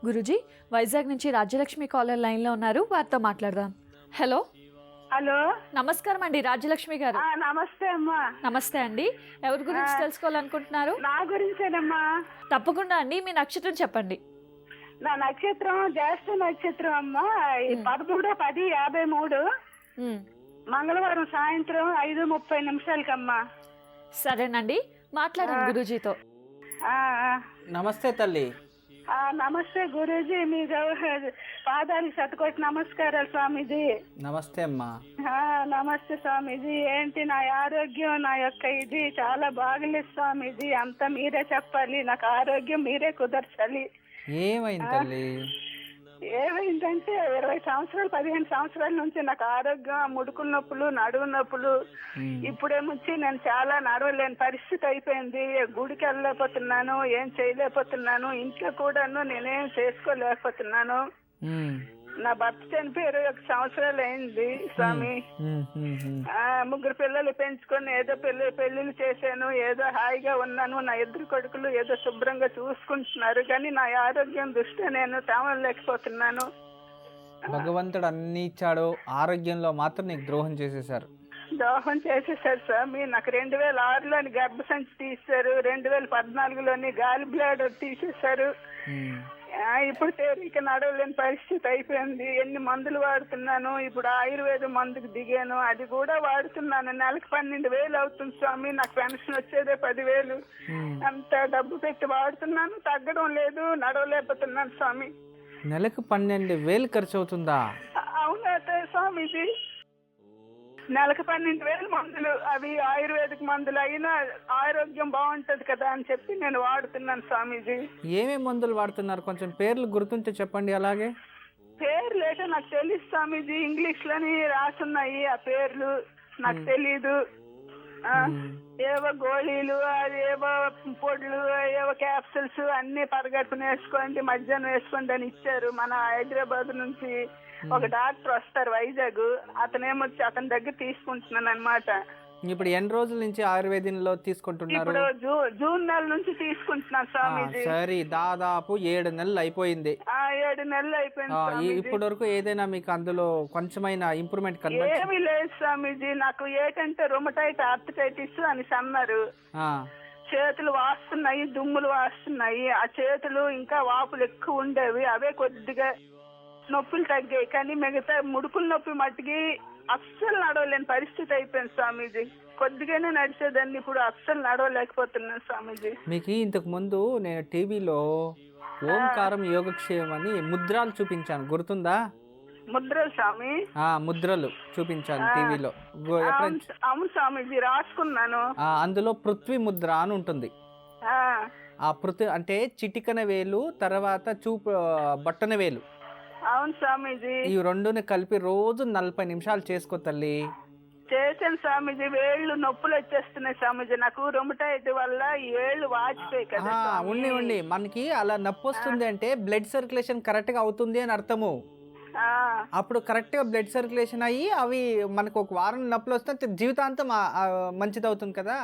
గురూజీ, వైజాగ్ నుంచి రాజ్యలక్ష్మి కాలర్ లైన్లో ఉన్నారు, వారితో మాట్లాడదాం. హలో హలో, నమస్కారం అండి రాజ్యలక్ష్మి గారు. నమస్తే అమ్మా. నమస్తే అండి, ఎవరి గురించి తెలుసుకోవాలనుకుంటున్నారు? నా గురించేనమ్మా. తప్పకుండా అండి, మీ నక్షత్రం చెప్పండి. నా నక్షత్రం జ్యేష్ఠ నక్షత్రం అమ్మా. 13/10/53 మంగళవారం సాయంత్రం 5:30 సరేనండి, మాట్లాడండి గురూజీతో. నమస్తే తల్లి. నమస్తే గురూజీ, మీ పాదాలకు శతకోటి నమస్కారాలు స్వామీజీ. నమస్తే అమ్మా. నమస్తే స్వామీజీ. ఏంటి నా ఆరోగ్యం, నా యొక్క ఇది చాలా బాగలేదు స్వామీజీ. అంతా మీరే చెప్పాలి, నాకు ఆరోగ్యం మీరే కుదర్చాలి. ఏమైంది తల్లి? ఏమైందంటే 20 సంవత్సరాలు 15 సంవత్సరాల నుంచి నాకు ఆరోగ్యం, ముడుకుల నొప్పులు, నడువు నొప్పులు. ఇప్పుడేమొచ్చి నేను చాలా నడవలేని పరిస్థితి అయిపోయింది. గుడికి వెళ్ళలేకపోతున్నాను, ఏం చేయలేకపోతున్నాను, ఇంట్లో కూడాను నేనేం చేసుకోలేకపోతున్నాను. నా భర్త చనిపోయి 21 సంవత్సరాలు అయింది స్వామి. 3 పిల్లలు పెంచుకొని ఏదో పెళ్లిళ్ళు చేశాను, ఏదో హాయిగా ఉన్నాను. నా 2 కొడుకులు ఏదో శుభ్రంగా చూసుకుంటున్నారు, కానీ నా ఆరోగ్యం దృష్ట్యా నేను తామలేకపోతున్నాను. భగవంతుడు అన్ని ఇచ్చాడు, ఆరోగ్యంలో మాత్రం నీకు ద్రోహం చేసేశారు. దోహం చేసేసారు స్వామి. నాకు 2006లోని గర్భసంచి తీశారు, 2014లోని గాలి బ్లాడర్ తీసేశారు. ఇప్పుడు తేలిక నడవలేని పరిస్థితి అయిపోయింది. ఎన్ని మందులు వాడుతున్నాను. ఇప్పుడు ఆయుర్వేద మందుకు దిగాను, అది కూడా వాడుతున్నాను. నెలకు 12,000 అవుతుంది స్వామి. నాకు పెన్షన్ వచ్చేదే 10,000. అంత డబ్బు పెట్టి వాడుతున్నాను, తగ్గడం లేదు, నడవలేకపోతున్నాను స్వామి. నెలకు 12,000 ఖర్చు అవుతుందా? అవునా స్వామిజీ, నెలకు 12,000 మందులు. అవి ఆయుర్వేదిక్ మందులు అయినా ఆరోగ్యం బాగుంటది కదా అని చెప్పి నేను వాడుతున్నాను స్వామీజీ. ఏమేమి మందులు వాడుతున్నారు? కొంచెం పేర్లు గుర్తుంటే చెప్పండి. అలాగే పేర్లు ఏంటో నాకు తెలియదు స్వామీజీ, ఇంగ్లీష్ లోని రాసున్నాయి ఆ పేర్లు, నాకు తెలీదు. ఏవో గోళీలు, అది ఏవో పొడులు, ఏవో క్యాప్సిల్స్ అన్ని పరగడుపున వేసుకోండి, మధ్యాహ్నం వేసుకోండి అని ఇచ్చారు. మన హైదరాబాద్ నుంచి ఒక డాక్టర్ వస్తారు వైజాగ్, అతనేమొచ్చి అతని దగ్గర తీసుకుంటున్నాను అనమాట. ఇప్పుడు ఎన్ని రోజుల నుంచి ఆయుర్వేదంలో తీసుకుంటున్నారు? ఇప్పుడు జూన్ నెల నుంచి తీసుకుంటున్నాను స్వామీజీ. సరే, దాదాపు 7 నెలలు అయిపోయింది. 7 నెలలు అయిపోయింది. ఇప్పటి వరకు ఏదైనా మీకు అందులో కొంచెమైనా ఇంప్రూవ్మెంట్ కనిపించిందా? ఏమీ లేదు స్వామీజీ. నాకు ఏంటంటే రొమటైట్ ఆర్థరైటిస్ అని అన్నారు. చేతులు వాస్తున్నాయి, దుమ్ములు వాస్తున్నాయి. ఆ చేతులు ఇంకా వాపులు ఎక్కువ ఉండేవి, అవే కొద్దిగా నొప్పులు తగ్గాయి. కానీ మిగతా ముడుకుల నొప్పి మట్టికి అస్సలు నడవలేని పరిస్థితి అయిపోయింది స్వామీజీ. కొద్దిగానే నడిచేదాన్ని, ఇప్పుడు అస్సలు నడవలేకపోతున్నాను స్వామీజీ. మీకు ఇంతకు ముందు నేను టీవీలో ఓంకారం యోగక్షేమం అని ముద్రలు చూపించాను, గుర్తుందా? ముద్రలు స్వామి? ముద్రలు చూపించాను టీవీలో. అవును స్వామీజీ, రాసుకున్నాను. అందులో పృథ్వీ ముద్ర అని ఉంటుంది. ఆ పృథ్వీ అంటే చిటికన వేలు, తర్వాత బట్టన వేలు. అవును స్వామీజీ. ఈ రెండుని కలిపి రోజు 40 నిమిషాలు చేసుకో తల్లి. చేశాను స్వామీజీ. వేళ్ళు నొప్పులు వచ్చేస్తున్నాయి స్వామీజీ. నాకు రొమటైట్ వల్ల ఈ వేళ్ళు వాచిపోయి కదా. ఉండి మనకి అలా నొప్పి వస్తుంది అంటే బ్లడ్ సర్క్యులేషన్ కరెక్ట్ గా అవుతుంది అని అర్థము. అప్పుడు కరెక్ట్ గా బ్లడ్ సర్క్యులేషన్ అయ్యి అవి మనకు ఒక వారం నొప్పులు వస్తే జీవితాంతం మంచిది అవుతుంది కదా.